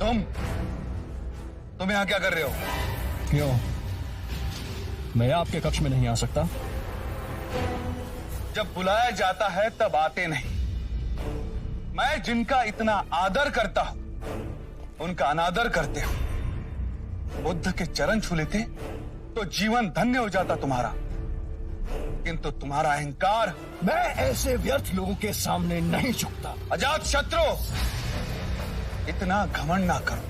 तुम यहाँ क्या कर रहे हो? क्यों? मैं आपके कक्ष में नहीं आ सकता? जब बुलाया जाता है तब आते नहीं। मैं जिनका इतना आदर करता हूं उनका अनादर करते हो। बुद्ध के चरण छू लेते तो जीवन धन्य हो जाता तुम्हारा, किंतु तुम्हारा अहंकार। मैं ऐसे व्यर्थ लोगों के सामने नहीं झुकता। अजात शत्रु, इतना घमंड ना करो।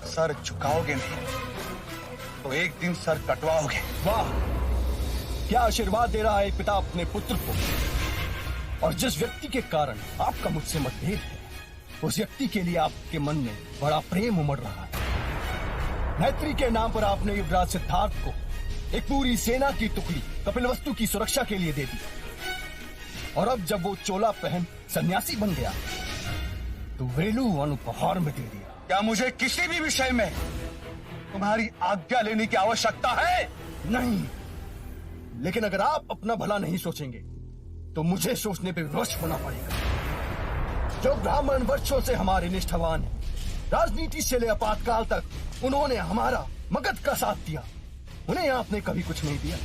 सर झुकाओगे नहीं तो एक दिन सर कटवाओगे। वाह, क्या आशीर्वाद दे रहा है पिता अपने पुत्र को। और जिस व्यक्ति के कारण आपका मुझसे मतभेद है, उस व्यक्ति के लिए आपके मन में बड़ा प्रेम उमड़ रहा है। मैत्री के नाम पर आपने युवराज सिद्धार्थ को एक पूरी सेना की टुकड़ी कपिलवस्तु की सुरक्षा के लिए दे दी, और अब जब वो चोला पहन सन्यासी बन गया तो वेलुवन उपहार में दे दिया। क्या मुझे किसी भी विषय में तुम्हारी आज्ञा लेने की आवश्यकता है? नहीं, लेकिन अगर आप अपना भला नहीं सोचेंगे तो मुझे सोचने पे विवश होना पड़ेगा। जो ब्राह्मण वर्षों से हमारे निष्ठावान हैं, राजनीति से ले आपातकाल तक उन्होंने हमारा मगध का साथ दिया, उन्हें आपने कभी कुछ नहीं दिया,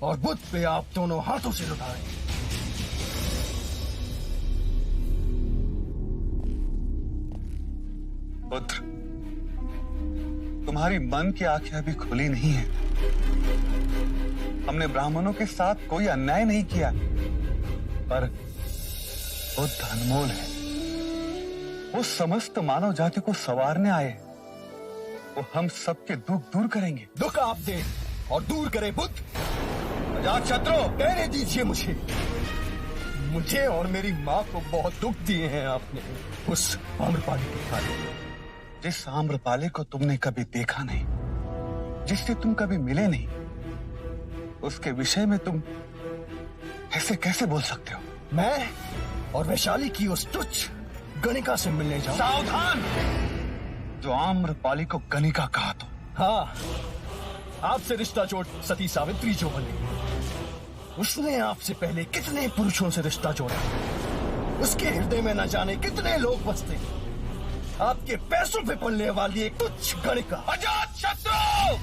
और बुद्ध पे आप दोनों हाथों से लुटा रहे हैं। पुत्र, तुम्हारी मन की आंखें अभी खुली नहीं है। हमने ब्राह्मणों के साथ कोई अन्याय नहीं किया, पर बुद्ध अनमोल है। वो समस्त मानव जाति को संवारने आए। वो हम सबके दुख दूर करेंगे। दुख आप दे और दूर करे बुद्ध। अजात शत्रु, कहने दीजिए मुझे और मेरी माँ को बहुत दुख दिए हैं आपने उस आम्रपाली के कारण। जिस आम्रपाली को तुमने कभी देखा नहीं, जिससे तुम कभी मिले नहीं, उसके विषय में तुम ऐसे कैसे बोल सकते हो? मैं और वैशाली की उस तुच्छ गणिका से मिलने जाऊं? सावधान! जो आम्रपाली को गणिका कहा तो। हाँ, आपसे रिश्ता जोड़ सती सावित्री जो बनी, उसने आपसे पहले कितने पुरुषों से रिश्ता जोड़ा। उसके हृदय में न जाने कितने लोग बसते। आपके पैसों पे पलने वाली एक तुच्छ गणिका। अजात शत्रु,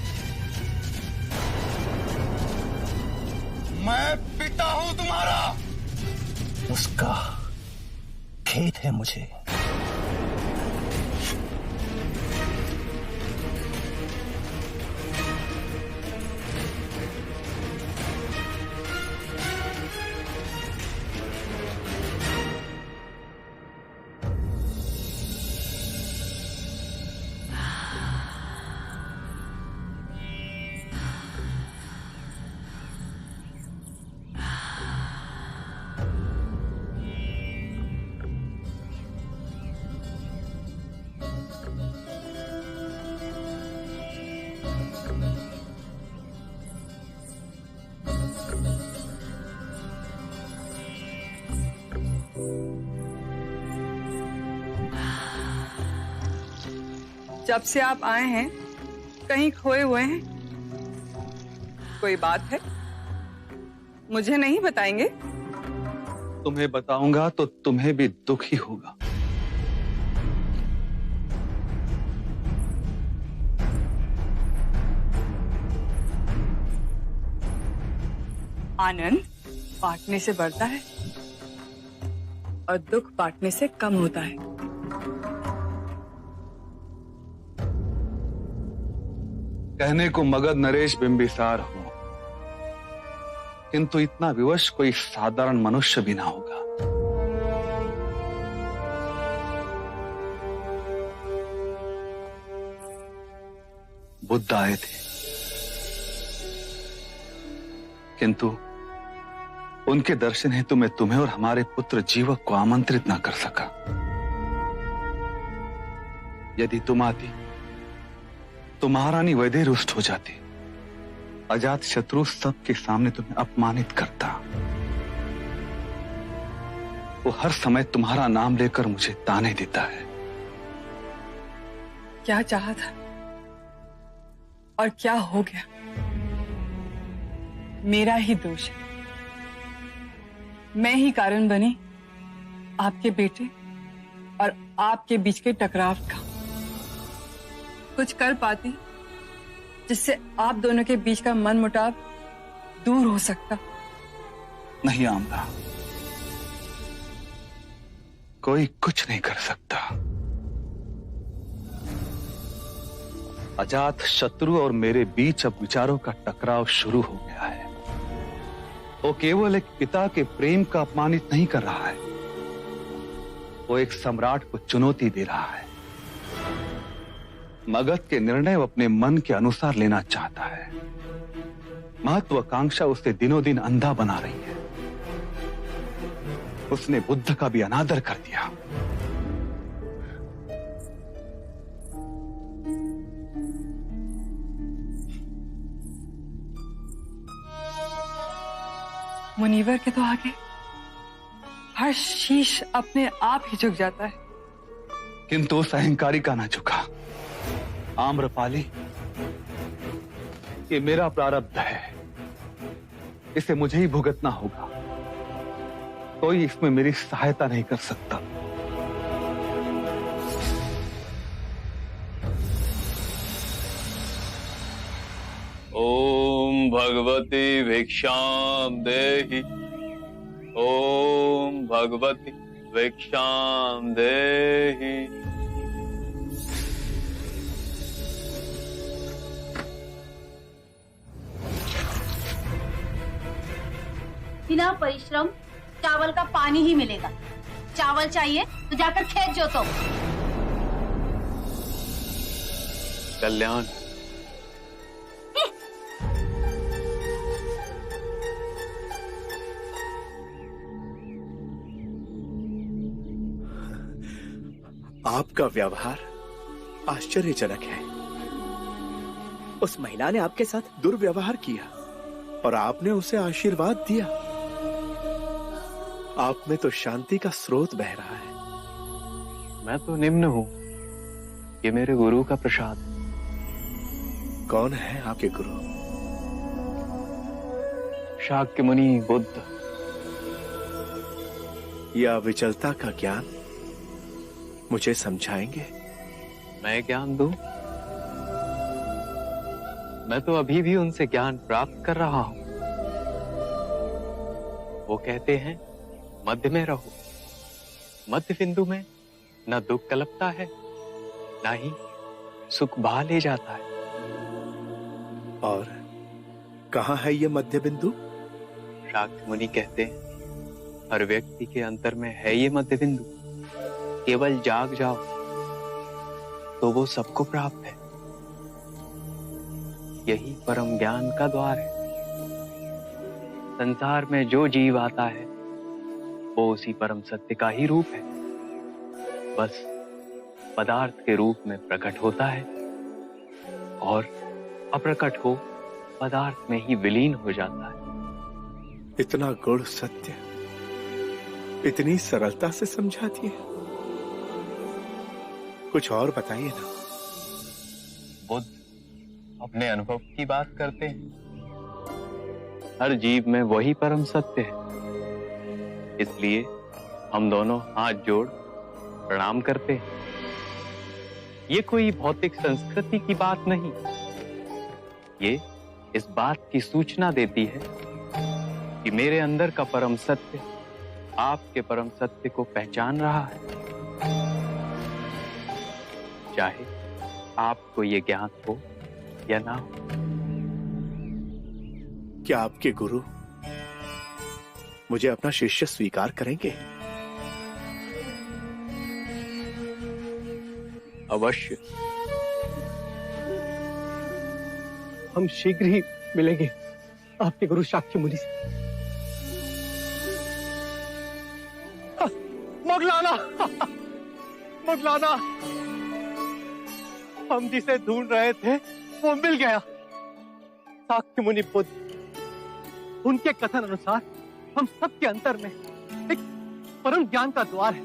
मैं पिता हूं तुम्हारा। उसका खेद है मुझे। जब से आप आए हैं कहीं खोए हुए हैं। कोई बात है? मुझे नहीं बताएंगे? तुम्हें बताऊंगा तो तुम्हें भी दुख ही होगा। आनंद बांटने से बढ़ता है और दुख बांटने से कम होता है। कहने को मगध नरेश बिंबिसार हो, किंतु इतना विवश कोई साधारण मनुष्य भी ना होगा। बुद्ध आए थे, किंतु उनके दर्शन हेतु मैं तुम्हें और हमारे पुत्र जीवक को आमंत्रित ना कर सका। यदि तुम आती तो महारानी वैदेही रुष्ट हो जाती। अजात शत्रु सबके सामने तुम्हें अपमानित करता। वो हर समय तुम्हारा नाम लेकर मुझे ताने देता है। क्या चाहा था और क्या हो गया? मेरा ही दोष है। मैं ही कारण बनी आपके बेटे और आपके बीच के टकराव का। कुछ कर पाती जिससे आप दोनों के बीच का मनमुटाव दूर हो सकता। नहीं आमना, कोई कुछ नहीं कर सकता। अजात शत्रु और मेरे बीच अब विचारों का टकराव शुरू हो गया है। वो केवल एक पिता के प्रेम का अपमानित नहीं कर रहा है, वो एक सम्राट को चुनौती दे रहा है। मगध के निर्णय वो अपने मन के अनुसार लेना चाहता है। महत्वाकांक्षा उसे दिनों दिन अंधा बना रही है। उसने बुद्ध का भी अनादर कर दिया। मुनीवर के तो आगे हर शीश अपने आप ही झुक जाता है। किंतु उस अहंकारी का ना झुका। आम्रपाली, ये मेरा प्रारब्ध है, इसे मुझे ही भुगतना होगा। कोई इसमें मेरी सहायता नहीं कर सकता। ओम भगवती भिक्षाम देहि। ओम भगवती भिक्षाम देहि। बिना परिश्रम चावल का पानी ही मिलेगा। चावल चाहिए तो जाकर खेत जोतो। कल्याण, आपका व्यवहार आश्चर्यजनक है। उस महिला ने आपके साथ दुर्व्यवहार किया और आपने उसे आशीर्वाद दिया। आप में तो शांति का स्रोत बह रहा है। मैं तो निम्न हूं, ये मेरे गुरु का प्रसाद। कौन है आपके गुरु? शाक्य मुनि बुद्ध। यह विचलता का ज्ञान मुझे समझाएंगे? मैं ज्ञान दूं? मैं तो अभी भी उनसे ज्ञान प्राप्त कर रहा हूं। वो कहते हैं मध्य में रहो। मध्य बिंदु में न दुख कलपता है, न ही सुख बहा ले जाता है। और कहां है यह मध्य बिंदु? शाक्य मुनि कहते हैं हर व्यक्ति के अंतर में है ये मध्य बिंदु। केवल जाग जाओ तो वो सबको प्राप्त है। यही परम ज्ञान का द्वार है। संसार में जो जीव आता है वो उसी परम सत्य का ही रूप है, बस पदार्थ के रूप में प्रकट होता है और अप्रकट हो पदार्थ में ही विलीन हो जाता है। इतना गूढ़ सत्य इतनी सरलता से समझा दिए। कुछ और बताइए ना। बुद्ध अपने अनुभव की बात करते हैं। हर जीव में वही परम सत्य है, इसलिए हम दोनों हाथ जोड़ प्रणाम करते हैं। ये कोई भौतिक संस्कृति की बात नहीं, ये इस बात की सूचना देती है कि मेरे अंदर का परम सत्य आपके परम सत्य को पहचान रहा है, चाहे आपको ये ज्ञात हो या ना हो। क्या आपके गुरु मुझे अपना शिष्य स्वीकार करेंगे? अवश्य। हम शीघ्र ही मिलेंगे आपके गुरु शाक्य मुनि से। मौगलाना, मौगलाना, हम जिसे ढूंढ रहे थे वो मिल गया। शाक्य मुनि बुद्ध, उनके कथन अनुसार हम सबके अंतर में एक परम ज्ञान का द्वार है।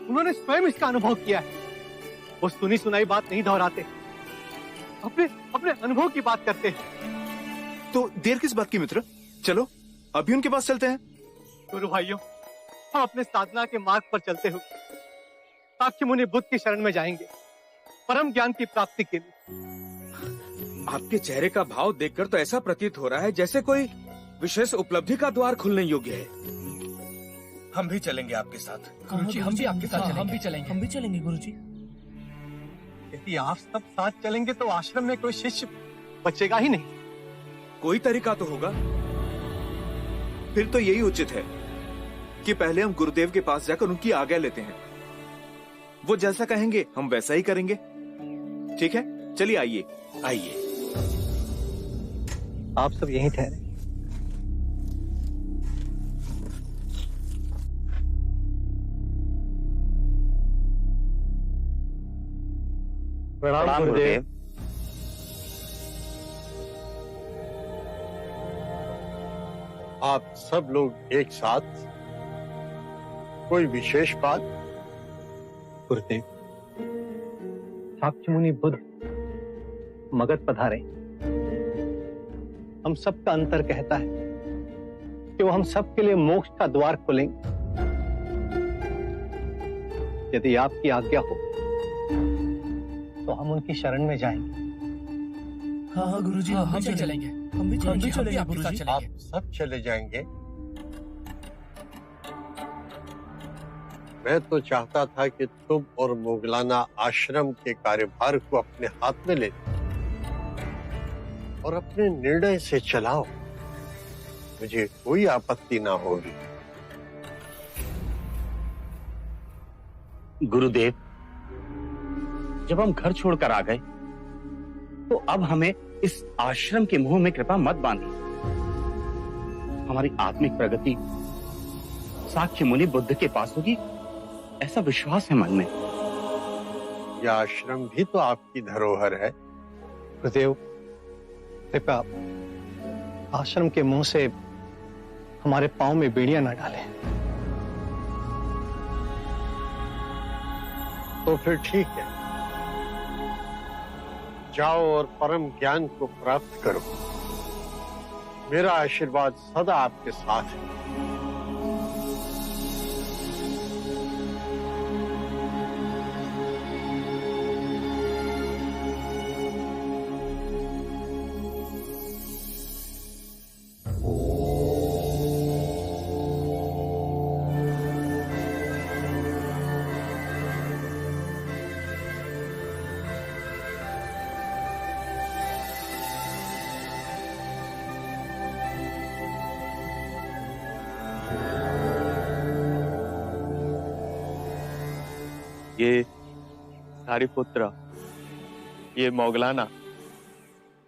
उन्होंने स्वयं इसका अनुभव किया है। वो सुनी सुनाई बात नहीं दोहराते, अपने अपने अनुभव की बात करते हैं। तो देर किस बात की मित्र, चलो अभी उनके पास चलते हैं। गुरु भाइयों, हम अपने साधना के मार्ग पर चलते हुए साक्य मुनि बुद्ध की शरण में जाएंगे परम ज्ञान की प्राप्ति के लिए। आपके चेहरे का भाव देखकर तो ऐसा प्रतीत हो रहा है जैसे कोई विशेष उपलब्धि का द्वार खुलने योग्य है। हम भी चलेंगे आपके साथ। गुरुजी, हम भी आपके साथ चलेंगे। हम भी चलेंगे गुरुजी। यदि आप सब साथ चलेंगे तो आश्रम में कोई शिष्य बचेगा ही नहीं। कोई तरीका तो होगा। फिर तो यही उचित है कि पहले हम गुरुदेव के पास जाकर उनकी आज्ञा लेते हैं। वो जैसा कहेंगे हम वैसा ही करेंगे। ठीक है, चलिए आइए। आइए। आप सब यहीं ठहरे। प्रणाम गुरुदेव। आप सब लोग एक साथ, कोई विशेष बात? गुरुदेव, साक्य मुनि बुद्ध मगध पधारे। हम सबका अंतर कहता है कि वो हम सबके लिए मोक्ष का द्वार खोलेंगे। यदि आपकी आज्ञा हो तो हम उनकी शरण में जाएंगे। हाँ गुरुजी, हम भी चलेंगे। हम भी चलेंगे गुरुजी। आप सब चले जाएंगे। मैं तो चाहता था कि तुम और मोगलाना आश्रम के कार्यभार को अपने हाथ में ले और अपने निर्णय से चलाओ। मुझे कोई आपत्ति ना होगी। गुरुदेव, जब हम घर छोड़कर आ गए तो अब हमें इस आश्रम के मुंह में कृपा मत बांधिए। हमारी आत्मिक प्रगति साक्य मुनि बुद्ध के पास होगी, ऐसा विश्वास है मन में। यह आश्रम भी तो आपकी धरोहर है। गुरुदेव, कृपया आश्रम के मुंह से हमारे पांव में बेड़ियां न डालें। तो फिर ठीक है, जाओ और परम ज्ञान को प्राप्त करो। मेरा आशीर्वाद सदा आपके साथ है। ये सारिपुत्र, ये मोगलाना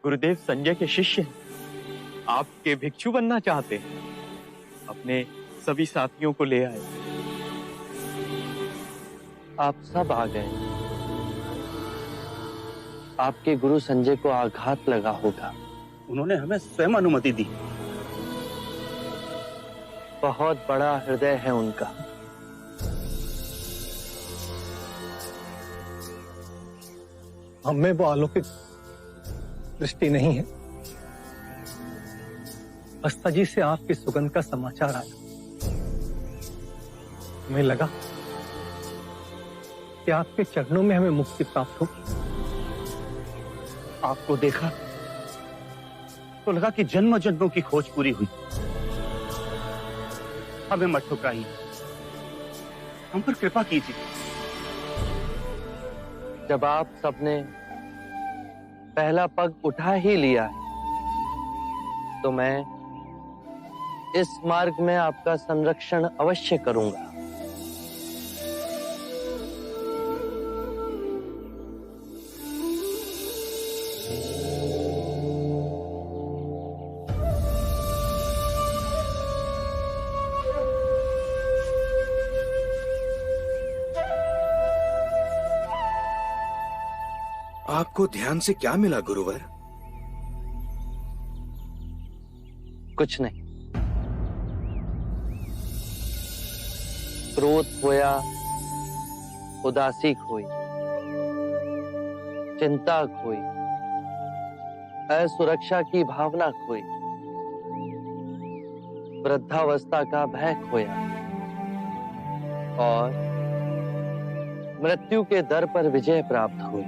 गुरुदेव संजय के शिष्य हैं। आपके भिक्षु बनना चाहते हैं। अपने सभी साथियों को ले आए। आप सब आ गए। आपके गुरु संजय को आघात लगा होगा। उन्होंने हमें स्वयं अनुमति दी। बहुत बड़ा हृदय है उनका। हमें वो अलौकिक दृष्टि नहीं है। अस्ता जी से आपकी सुगंध का समाचार आया। हमें लगा कि आपके चरणों में हमें मुक्ति प्राप्त होगी। आपको देखा तो लगा कि जन्म जन्मों की खोज पूरी हुई। हमें मत ठुकराइए, हम पर कृपा कीजिए। जब आप सबने पहला पग उठा ही लिया है तो मैं इस मार्ग में आपका संरक्षण अवश्य करूंगा। आपको ध्यान से क्या मिला गुरुवर? कुछ नहीं। क्रोध खोया, उदासी खोई, चिंता खोई, असुरक्षा की भावना खोई, वृद्धावस्था का भय खोया और मृत्यु के दर पर विजय प्राप्त हुई।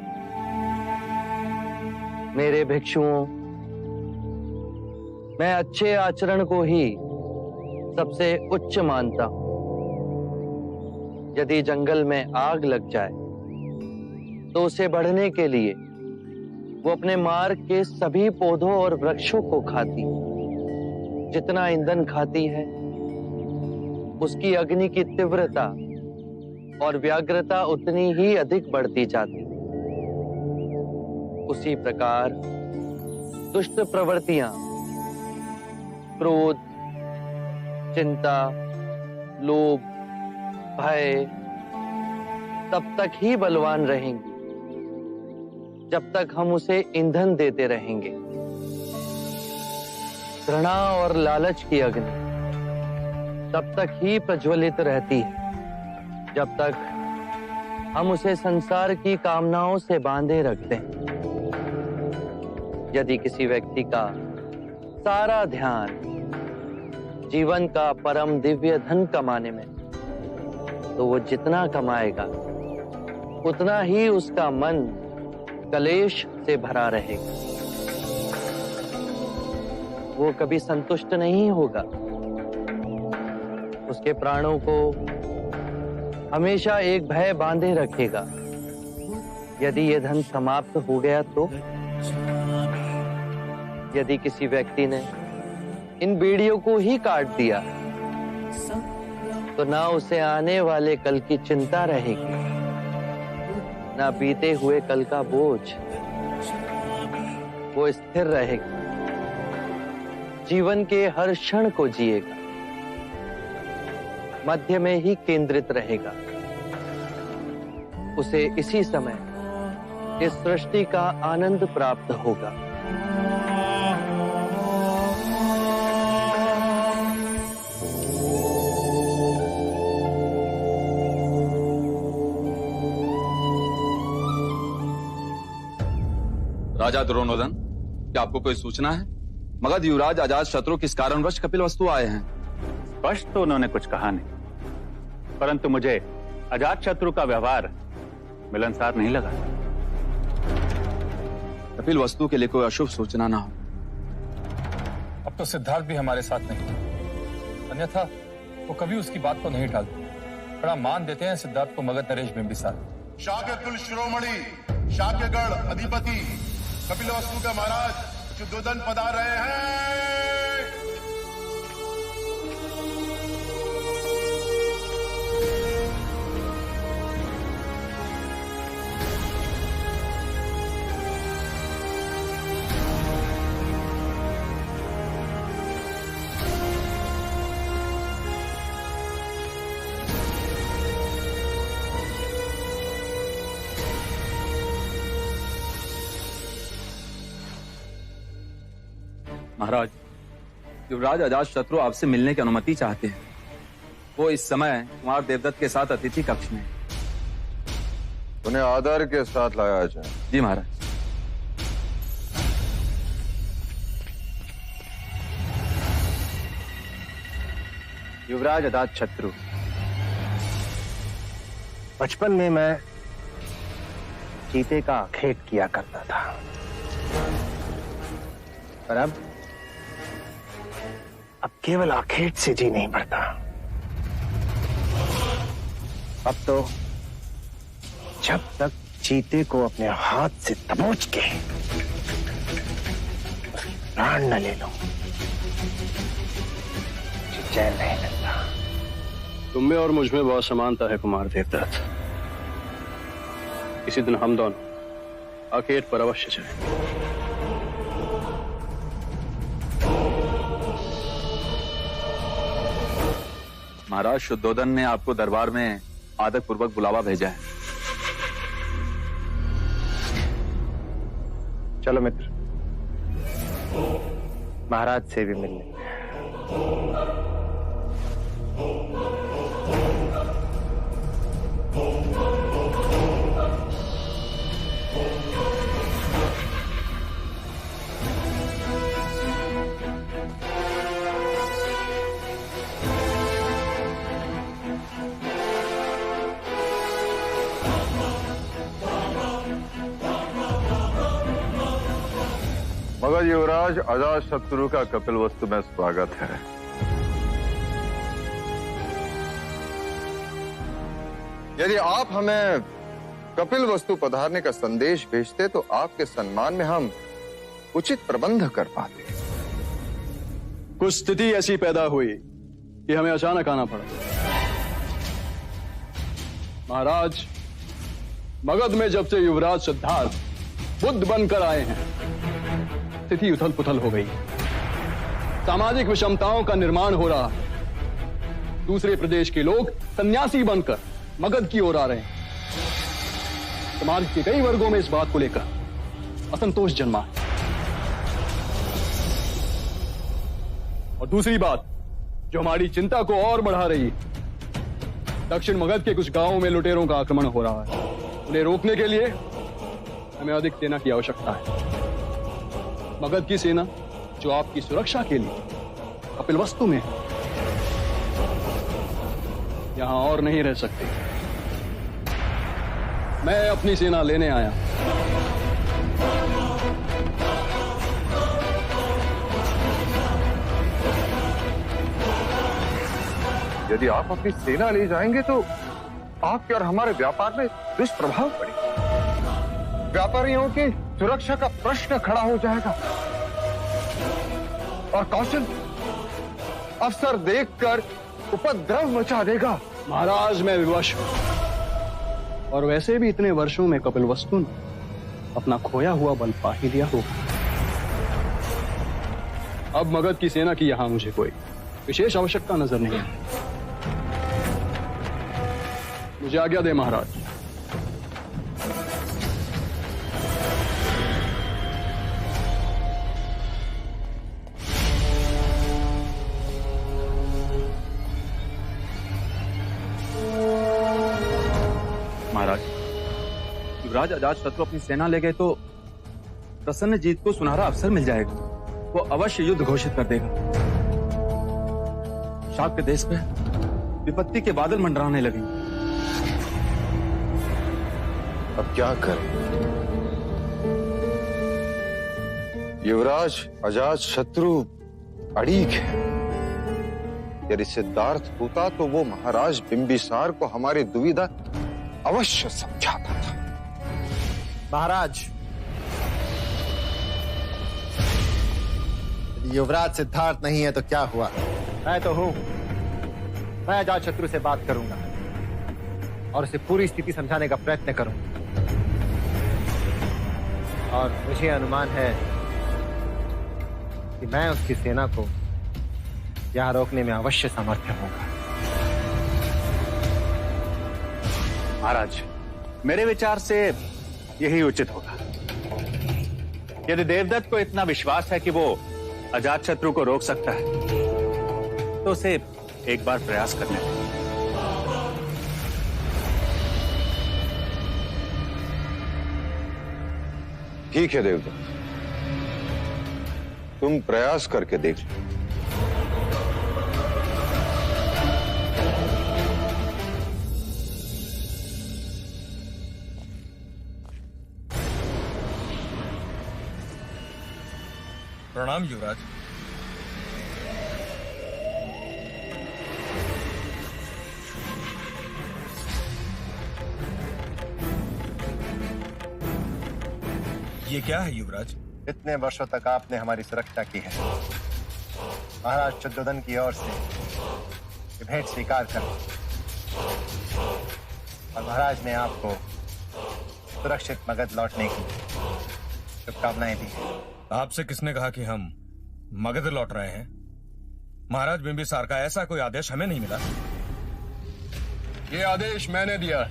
मेरे भिक्षुओं, मैं अच्छे आचरण को ही सबसे उच्च मानता हूं। यदि जंगल में आग लग जाए तो उसे बढ़ने के लिए वो अपने मार्ग के सभी पौधों और वृक्षों को खाती। जितना ईंधन खाती है उसकी अग्नि की तीव्रता और व्याग्रता उतनी ही अधिक बढ़ती जाती। उसी प्रकार दुष्ट प्रवृत्तियां, क्रोध, चिंता, लोभ, भय तब तक ही बलवान रहेंगी जब तक हम उसे ईंधन देते रहेंगे। घृणा और लालच की अग्नि तब तक ही प्रज्वलित रहती है जब तक हम उसे संसार की कामनाओं से बांधे रखते हैं। यदि किसी व्यक्ति का सारा ध्यान जीवन का परम दिव्य धन कमाने में, तो वो जितना कमाएगा उतना ही उसका मन कलेश से भरा रहेगा। वो कभी संतुष्ट नहीं होगा। उसके प्राणों को हमेशा एक भय बांधे रखेगा। यदि ये धन समाप्त हो गया तो? यदि किसी व्यक्ति ने इन बेड़ियों को ही काट दिया तो ना उसे आने वाले कल की चिंता रहेगी, ना बीते हुए कल का बोझ। वो स्थिर रहेगा, जीवन के हर क्षण को जिएगा, मध्य में ही केंद्रित रहेगा। उसे इसी समय इस सृष्टि का आनंद प्राप्त होगा। राजा दुर्योधन, क्या आपको कोई सूचना है? मगध युवराज अजात शत्रु किस कारणवश कपिलवस्तु आए हैं? स्पष्ट तो उन्होंने कुछ कहा नहीं, परंतु मुझे अजात शत्रु का व्यवहार मिलनसार नहीं लगा। कपिलवस्तु के लिए कोई अशुभ सूचना ना हो। अब तो सिद्धार्थ भी हमारे साथ नहीं, अन्यथा वो कभी उसकी बात को नहीं टालते। बड़ा मान देते हैं सिद्धार्थ को मगध नरेश बिंबिसार। शाक्य कुल शिरोमणि, शाक्यगढ़ अधिपति कपिलवस्तु का महाराज शुद्धोदन पधार रहे हैं। महाराज, युवराज अजात शत्रु आपसे मिलने की अनुमति चाहते हैं। वो इस समय कुमार देवदत्त के साथ अतिथि कक्ष में। उन्हें आदर के साथ लाया जाए। जी महाराज। युवराज अजात शत्रु, बचपन में मैं चीते का आखेट किया करता था, पर अब केवल आखेट से जी नहीं भरता। अब तो जब तक चीते को अपने हाथ से दबोच के प्राण न ले लो, चैन नहीं मिलता। तुम में और मुझ में बहुत समानता है कुमार देवदत्त। किसी दिन हम दोनों आखेट पर अवश्य चलें। महाराज, शुद्धोदन ने आपको दरबार में आदर पूर्वक बुलावा भेजा है। चलो मित्र, महाराज से भी मिलने। मगध युवराज अजात शत्रु का कपिलवस्तु में स्वागत है। यदि आप हमें कपिलवस्तु पधारने का संदेश भेजते तो आपके सम्मान में हम उचित प्रबंध कर पाते। कुछ स्थिति ऐसी पैदा हुई कि हमें अचानक आना पड़ा। महाराज, मगध में जब से युवराज सिद्धार्थ बुद्ध बनकर आए हैं, स्थिति उथल पुथल हो गई। सामाजिक विषमताओं का निर्माण हो रहा है। दूसरे प्रदेश के लोग सन्यासी बनकर मगध की ओर आ रहे हैं। समाज के कई वर्गों में इस बात को लेकर असंतोष जन्मा है। और दूसरी बात जो हमारी चिंता को और बढ़ा रही है, दक्षिण मगध के कुछ गांवों में लुटेरों का आक्रमण हो रहा है। उन्हें रोकने के लिए हमें अधिक सेना की आवश्यकता है। मगध की सेना जो आपकी सुरक्षा के लिए कपिलवस्तु में है, यहां और नहीं रह सकती। मैं अपनी सेना लेने आया। यदि आप अपनी सेना ले जाएंगे तो आपके और हमारे व्यापार में दुष्प्रभाव पड़ेगा। व्यापारियों की सुरक्षा का प्रश्न खड़ा हो जाएगा और कौशल अवसर देखकर उपद्रव मचा देगा। महाराज, मैं विवश हूं, और वैसे भी इतने वर्षों में कपिलवस्तु ने अपना खोया हुआ बल पा ही लिया होगा। अब मगध की सेना की यहां मुझे कोई विशेष आवश्यकता नजर नहीं है। मुझे आज्ञा दे महाराज। महाराज, युवराज अजातशत्रु अपनी सेना ले गए तो प्रसन्नजीत को सुनहरा अवसर मिल जाएगा। वो अवश्य युद्ध घोषित कर देगा। शाक्य देश पे विपत्ति के बादल मंडराने लगेंगे। अब क्या करें? युवराज अजातशत्रु अड़ीग है। यदि सिद्धार्थ होता तो वो महाराज बिंबिसार को हमारी दुविधा अवश्य समझाता था। महाराज, यदि युवराज सिद्धार्थ नहीं है तो क्या हुआ? मैं तो हूं। मैं अजातशत्रु से बात करूंगा और उसे पूरी स्थिति समझाने का प्रयत्न करूंगा। और मुझे अनुमान है कि मैं उसकी सेना को यहां रोकने में अवश्य समर्थ होगा। महाराज, मेरे विचार से यही उचित होगा। यदि देवदत्त को इतना विश्वास है कि वो अजातशत्रु को रोक सकता है तो उसे एक बार प्रयास करने दें। ठीक है देवदत्त, तुम प्रयास करके देख लो। प्रणाम युवराज। ये क्या है युवराज? इतने वर्षों तक आपने हमारी सुरक्षा की है। महाराज शुद्धोधन की ओर से ये भेंट स्वीकार कर, और महाराज ने आपको सुरक्षित मगध लौटने की शुभकामनाएं दी है। आपसे किसने कहा कि हम मगध लौट रहे हैं? महाराज बिंबिसार का ऐसा कोई आदेश हमें नहीं मिला। ये आदेश मैंने दिया।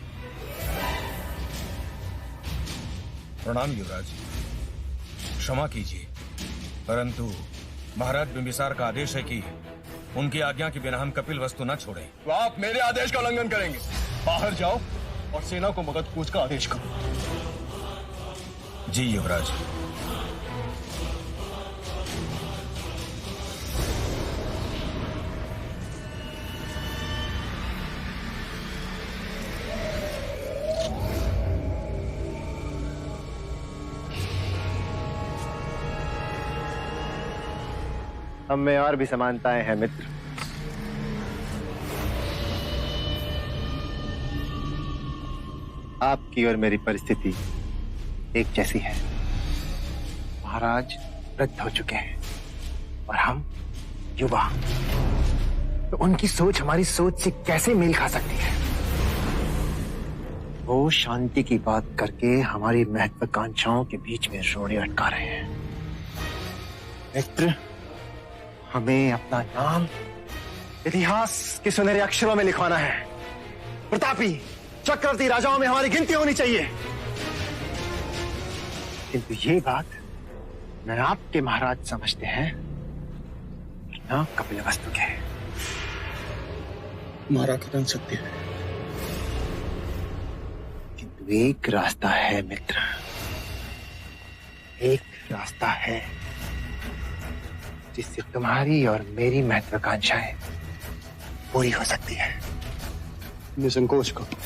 प्रणाम युवराज, क्षमा कीजिए, परंतु महाराज बिंबिसार का आदेश है कि उनकी आज्ञा के बिना हम कपिलवस्तु न छोड़ें। तो आप मेरे आदेश का उल्लंघन करेंगे। बाहर जाओ और सेना को मगध कूच का आदेश करो। जी युवराज। हम में और भी समानताएं हैं मित्र। आपकी और मेरी परिस्थिति एक जैसी है। महाराज वृद्ध हो चुके हैं और हम युवा, तो उनकी सोच हमारी सोच से कैसे मेल खा सकती है? वो शांति की बात करके हमारी महत्वाकांक्षाओं के बीच में रोड़े अटका रहे हैं। मित्र, हमें अपना नाम इतिहास के सुनहरे अक्षरों में लिखवाना है। प्रतापी चक्रवर्ती राजाओं में हमारी गिनती होनी चाहिए। किंतु ये बात न आपके महाराज समझते हैं न कपिलवस्तु के। महाराज बन सकते हैं, किंतु एक रास्ता है मित्र, एक रास्ता है जिससे तुम्हारी और मेरी महत्वाकांक्षाएं पूरी हो सकती है। निसंकोच करो।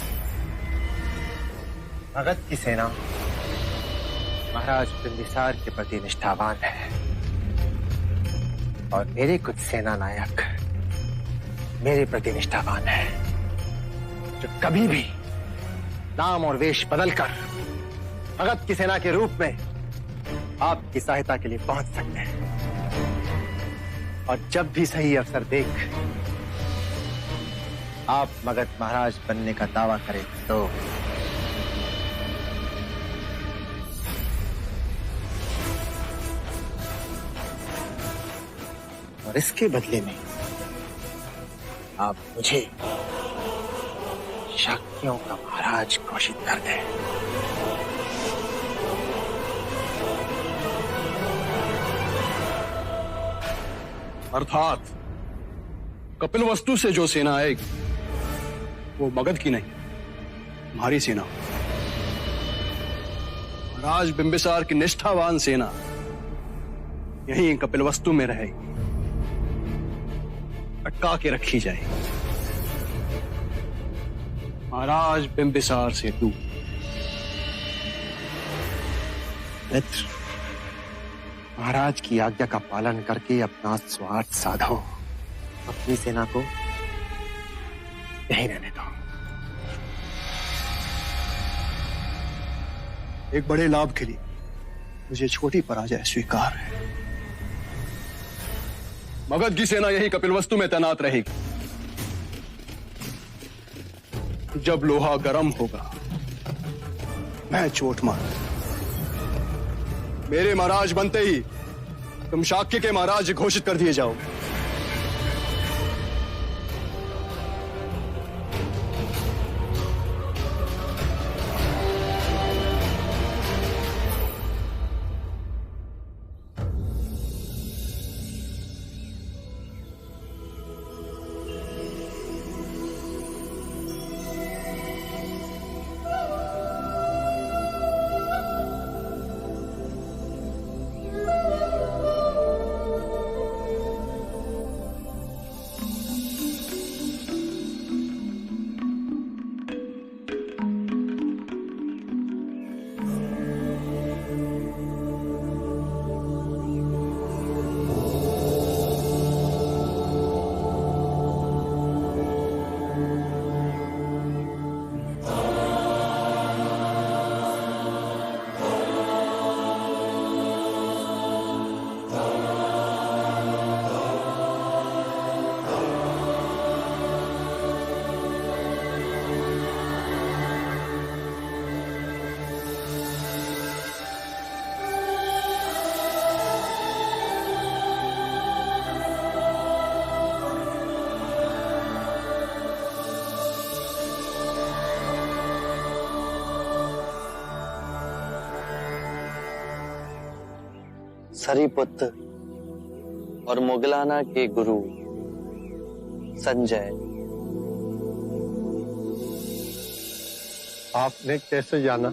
मगध की सेना महाराज बिंबिसार के प्रति निष्ठावान है और मेरे कुछ सेना नायक मेरे प्रति निष्ठावान है, जो कभी भी नाम और वेश बदलकर मगध की सेना के रूप में आपकी सहायता के लिए पहुंच सकते हैं। और जब भी सही अवसर देख आप मगध महाराज बनने का दावा करें तो और इसके बदले में आप मुझे शाक्यों का महाराज घोषित कर दें। अर्थात कपिलवस्तु से जो सेना आएगी वो मगध की नहीं, हमारी सेना। महाराज बिंबिसार की निष्ठावान सेना यहीं कपिलवस्तु में रहेगी, अटका के रखी जाएगी, महाराज बिंबिसार से दूर। मित्र, महाराज की आज्ञा का पालन करके अपना स्वार्थ साधो, अपनी सेना को यहीं रहने दो। एक बड़े लाभ के लिए मुझे छोटी पराजय स्वीकार है। मगध की सेना यही कपिलवस्तु में तैनात रहेगी। जब लोहा गर्म होगा मैं चोट मारूं। मेरे महाराज बनते ही तुम शाक्य के महाराज घोषित कर दिए जाओगे। सरीपुत्र और मुगलाना के गुरु संजय। आपने कैसे जाना?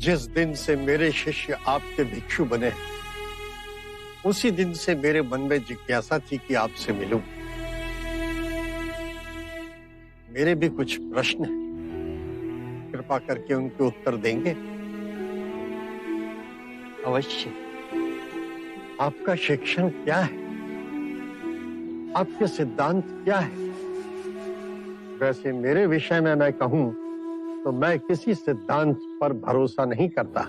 जिस दिन से मेरे शिष्य आपके भिक्षु बने, उसी दिन से मेरे मन में जिज्ञासा थी कि आपसे मिलूं। मेरे भी कुछ प्रश्न हैं, कृपा करके उनके उत्तर देंगे? अवश्य। आपका शिक्षण क्या है? आपके सिद्धांत क्या है? वैसे मेरे विषय में मैं कहूं तो मैं किसी सिद्धांत पर भरोसा नहीं करता।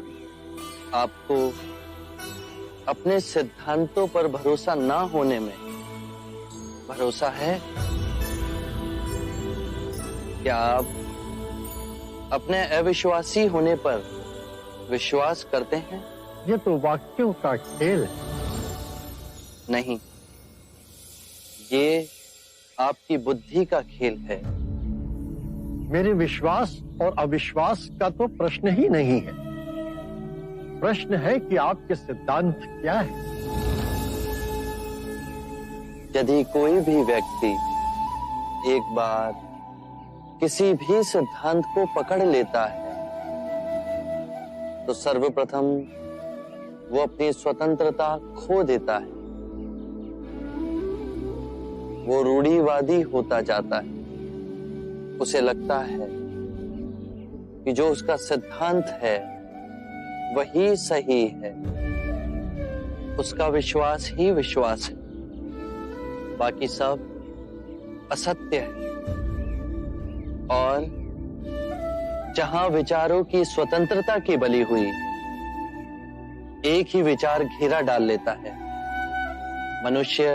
आपको अपने सिद्धांतों पर भरोसा ना होने में भरोसा है? क्या आप अपने अविश्वासी होने पर विश्वास करते हैं? ये तो वाक्यों का खेल है। नहीं, ये आपकी बुद्धि का खेल है। मेरे विश्वास और अविश्वास का तो प्रश्न ही नहीं है। प्रश्न है कि आपके सिद्धांत क्या है। यदि कोई भी व्यक्ति एक बार किसी भी सिद्धांत को पकड़ लेता है तो सर्वप्रथम वो अपनी स्वतंत्रता खो देता है। वो रूढ़िवादी होता जाता है। उसे लगता है कि जो उसका सिद्धांत है वही सही है। उसका विश्वास ही विश्वास है, बाकी सब असत्य है। और जहां विचारों की स्वतंत्रता की बलि हुई, एक ही विचार घेरा डाल लेता है, मनुष्य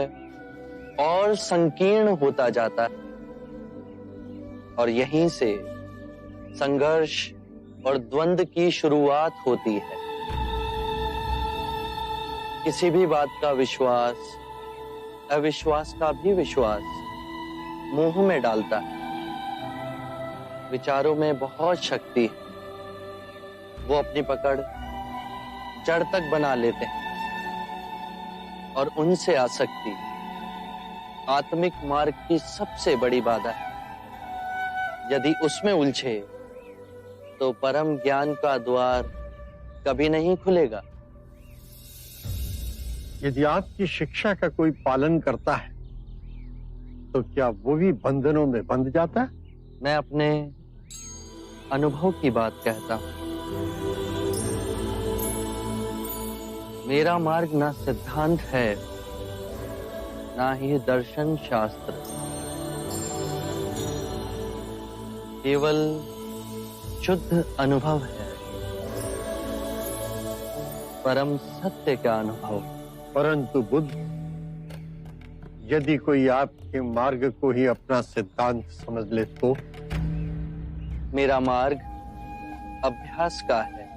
और संकीर्ण होता जाता है। और यहीं से संघर्ष और द्वंद्व की शुरुआत होती है। किसी भी बात का विश्वास अविश्वास का भी विश्वास मोह में डालता है। विचारों में बहुत शक्ति है। वो अपनी पकड़ जड़ तक बना लेते हैं और उनसे आसक्ति आत्मिक मार्ग की सबसे बड़ी बाधा है। यदि उसमें उलझे तो परम ज्ञान का द्वार कभी नहीं खुलेगा। यदि आपकी शिक्षा का कोई पालन करता है तो क्या वो भी बंधनों में बंध जाता है? मैं अपने अनुभव की बात कहता हूं। मेरा मार्ग ना सिद्धांत है, ना ही दर्शन शास्त्र, केवल शुद्ध अनुभव है, परम सत्य का अनुभव। परंतु बुद्ध, यदि कोई आपके मार्ग को ही अपना सिद्धांत समझ ले तो? मेरा मार्ग अभ्यास का है।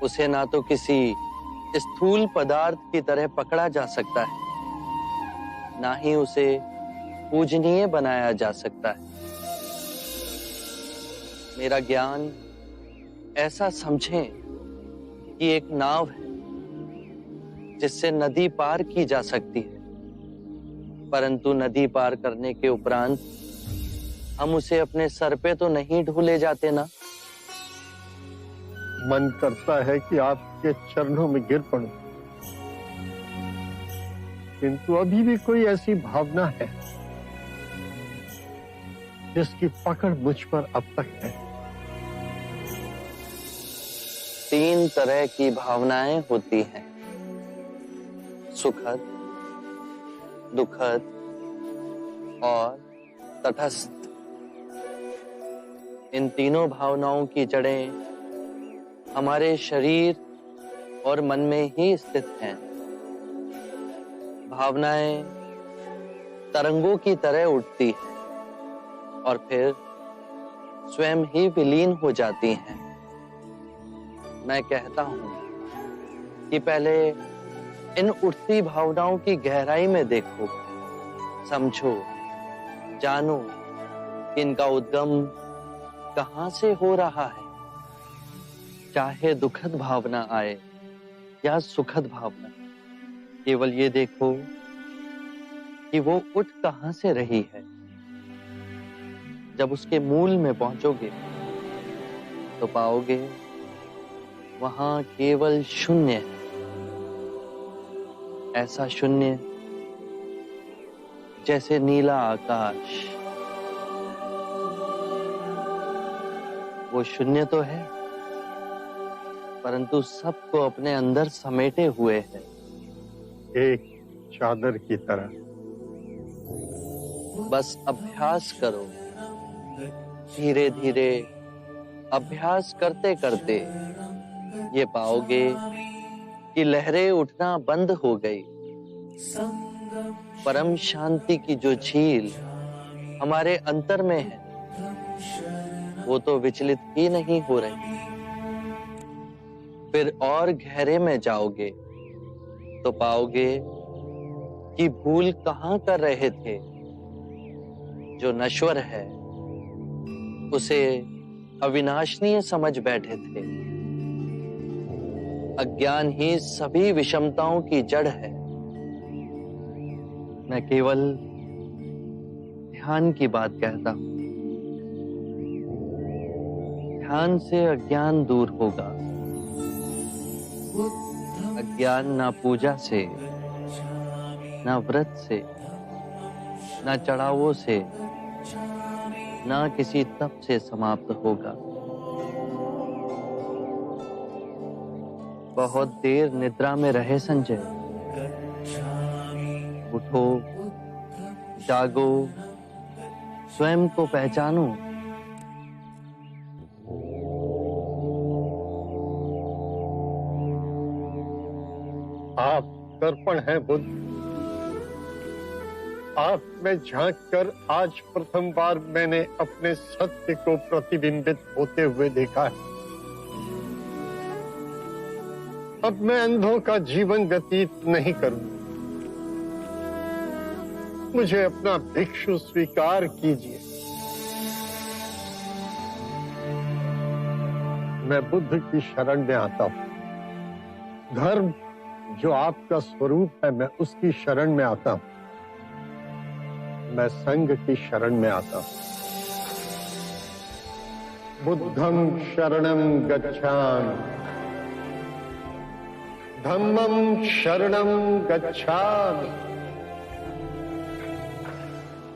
उसे ना तो किसी स्थूल पदार्थ की तरह पकड़ा जा सकता है, ना ही उसे पूजनीय बनाया जा सकता है। मेरा ज्ञान ऐसा समझें कि एक नाव है जिससे नदी पार की जा सकती है, परंतु नदी पार करने के उपरांत हम उसे अपने सर पे तो नहीं ढूले जाते ना। मन करता है कि आपके चरणों में गिर पड़ूं, किंतु अभी भी कोई ऐसी भावना है जिसकी पकड़ मुझ पर अब तक है। 3 तरह की भावनाएं होती हैं, सुखद, दुखद और तटस्थ। इन तीनों भावनाओं की जड़ें हमारे शरीर और मन में ही स्थित हैं। भावनाएं तरंगों की तरह उठती हैं और फिर स्वयं ही विलीन हो जाती हैं। मैं कहता हूं कि पहले इन उठती भावनाओं की गहराई में देखो, समझो, जानो कि इनका उद्गम कहां से हो रहा है। चाहे दुखद भावना आए या सुखद भावना, केवल ये देखो कि वो उठ कहां से रही है। जब उसके मूल में पहुंचोगे तो पाओगे वहां केवल शून्य है, ऐसा शून्य जैसे नीला आकाश। वो शून्य तो है, परंतु सबको अपने अंदर समेटे हुए है, एक चादर की तरह। बस अभ्यास करो, धीरे धीरे अभ्यास करते करते ये पाओगे कि लहरें उठना बंद हो गई। परम शांति की जो झील हमारे अंतर में है, वो तो विचलित ही नहीं हो रही। फिर और गहरे में जाओगे तो पाओगे कि भूल कहाँ कर रहे थे। जो नश्वर है उसे अविनाशनीय समझ बैठे थे। अज्ञान ही सभी विषमताओं की जड़ है। मैं केवल ध्यान की बात कहता हूं। ध्यान से अज्ञान दूर होगा। अज्ञान ना पूजा से, ना व्रत से, ना चढ़ावों से, ना किसी तप से समाप्त होगा। बहुत देर निद्रा में रहे संजय। उठो, जागो, स्वयं को पहचानो। आप दर्पण हैं बुद्ध। आप में झांक कर आज प्रथम बार मैंने अपने सत्य को प्रतिबिंबित होते हुए देखा है। अब मैं अंधों का जीवन व्यतीत नहीं करूंगा। मुझे अपना भिक्षु स्वीकार कीजिए। मैं बुद्ध की शरण में आता हूं। धर्म जो आपका स्वरूप है, मैं उसकी शरण में आता हूं। मैं संघ की शरण में आता हूं। बुद्धं शरणं गच्छामि, धम्मं शरणं गच्छामि,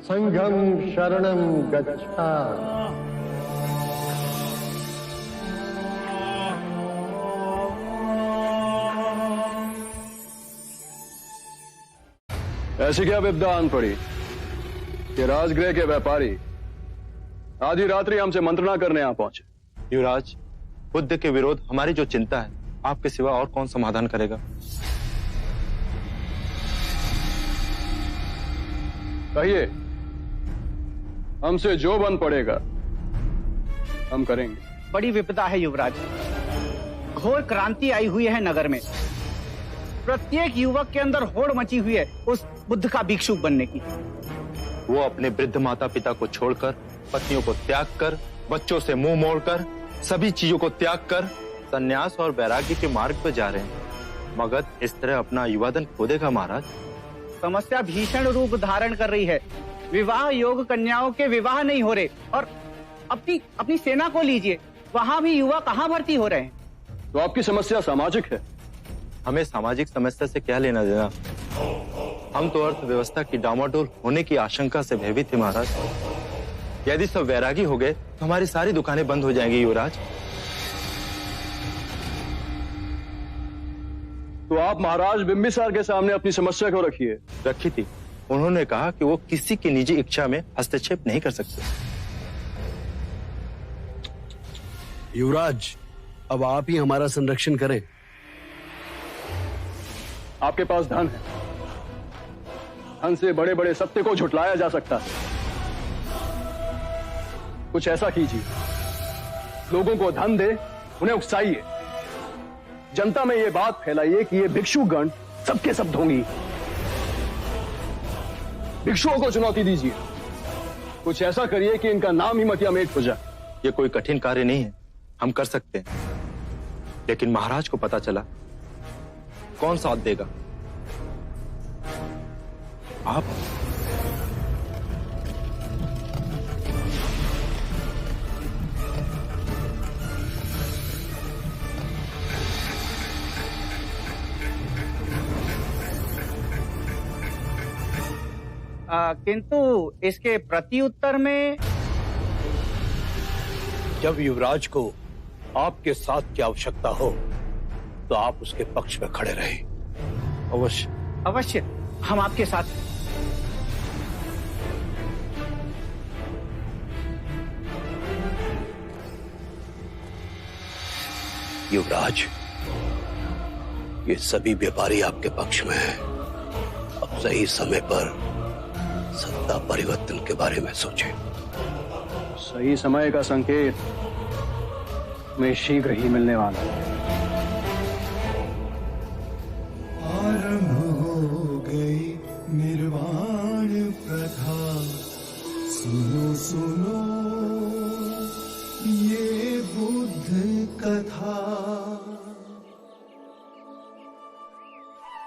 संघं शरणं गच्छामि। ऐसी क्या विपदा आन पड़ी कि राजगृह के व्यापारी आधी रात्रि हमसे मंत्रणा करने यहां पहुंचे? युवराज, बुद्ध के विरोध हमारी जो चिंता है, आपके सिवा और कौन समाधान करेगा? कहिए, हमसे जो बन पड़ेगा हम करेंगे। बड़ी विपदा है युवराज। घोर क्रांति आई हुई है नगर में। प्रत्येक युवक के अंदर होड़ मची हुई है उस बुद्ध का भिक्षुक बनने की। वो अपने वृद्ध माता पिता को छोड़कर, पत्नियों को त्याग कर, बच्चों से मुंह मोड़कर, सभी चीजों को त्याग कर संन्यास और वैराग्य के मार्ग पर जा रहे हैं। मगध इस तरह अपना युवाधन खो देगा महाराज। समस्या भीषण रूप धारण कर रही है। विवाह योग कन्याओं के विवाह नहीं हो रहे। और अपनी सेना को लीजिए, वहां भी युवा कहां भर्ती हो रहे हैं। तो आपकी समस्या सामाजिक है। हमें सामाजिक समस्या से क्या लेना देना? हम तो अर्थव्यवस्था की डामाडोल होने की आशंका से भयभीत थे महाराज। यदि सब वैरागी हो गए तो हमारी सारी दुकानें बंद हो जाएंगी युवराज। तो आप महाराज बिंबिसार के सामने अपनी समस्या को रखिए। रखी थी। उन्होंने कहा कि वो किसी की निजी इच्छा में हस्तक्षेप नहीं कर सकते। युवराज, अब आप ही हमारा संरक्षण करें। आपके पास धन है। धन से बड़े बड़े सत्य को झुटलाया जा सकता है। कुछ ऐसा कीजिए, लोगों को धन दे, उन्हें उकसाइए, जनता में ये बात फैलाइए कि ये भिक्षुगण सबके सब ढोंगी। भिक्षुओं को चुनौती दीजिए। कुछ ऐसा करिए कि इनका नाम ही मटिया मेट हो जाए। ये कोई कठिन कार्य नहीं है, हम कर सकते हैं। लेकिन महाराज को पता चला, कौन साथ देगा? आप। किंतु इसके प्रति उत्तर में जब युवराज को आपके साथ की आवश्यकता हो तो आप उसके पक्ष में खड़े रहे। अवश्य अवश्य, हम आपके साथ। युवराज, ये सभी व्यापारी आपके पक्ष में हैं। अब सही समय पर सत्ता परिवर्तन के बारे में सोचें। सही समय का संकेत में शीघ्र ही मिलने वाला है। आरंभ हो गई निर्वाण प्रथा, सुनो सुनो ये बुद्ध कथा।